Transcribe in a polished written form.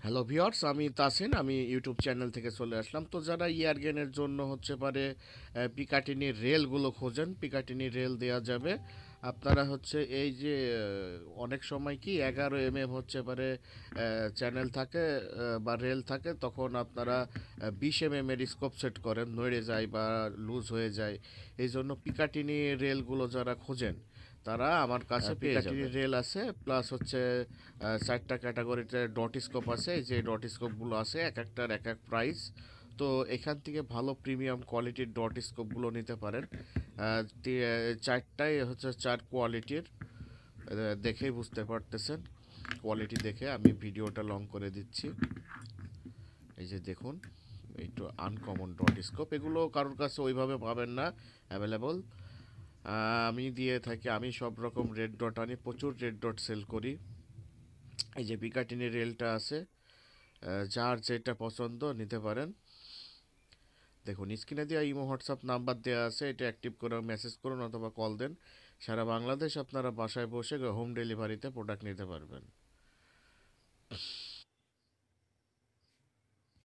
Hello viewers, আমি তাসিন। আমি YouTube channel থেকে চলে আসলাম। তো যারা ইয়ারগেনের জন্য হচ্ছে পারে পিকাটিনির রেলগুলো খোঁজেন, পিকাটিনি রেল দেওয়া যাবে। আপনারা হচ্ছে এই যে অনেক সময় কি 11 mm হচ্ছে পারে চ্যানেল থাকে বা রেল থাকে, তখন আপনারা 20 mm এর স্কোপ সেট করেন, নড়ে যায় বা লুজ হয়ে যায়। এই জন্য পিকাটিনি রেলগুলো যারা খোঁজেন তারা আমার কাছে পেয়ে পিকাটিনি যাবেন। রেল আছে, প্লাস হচ্ছে 4টা ক্যাটাগরিতে ডট স্কোপ আছে। এই যে ডট স্কোপগুলো আছে, এক একটার এক এক প্রাইস। তো এখান থেকে ভালো প্রিমিয়াম কোয়ালিটির ডট স্কোপগুলো নিতে পারেন। 4টাই হচ্ছে 4 কোয়ালিটির, দেখেই বুঝতে পারতেছেন। কোয়ালিটি দেখে আমি ভিডিওটা লং করে দিচ্ছি। এই যে দেখুন, একটু আনকমন ডট স্কোপ, এগুলো কারোর কাছে ওইভাবে পাবেন না অ্যাভেলেবল। আমি দিয়ে থাকি, আমি সব রকম রেড ডট আনি, প্রচুর রেড ডট সেল করি। এই যে পিকাটিনি রেলটা আছে, যার যেটা পছন্দ নিতে পারেন। দেখুন স্ক্রিনে দেওয়া ইমো হোয়াটসঅ্যাপ নাম্বার দেওয়া আছে, এটা অ্যাক্টিভ করে মেসেজ করুন অথবা কল দেন। সারা বাংলাদেশ আপনারা বাসায় বসে হোম ডেলিভারিতে প্রোডাক্ট নিতে পারবেন।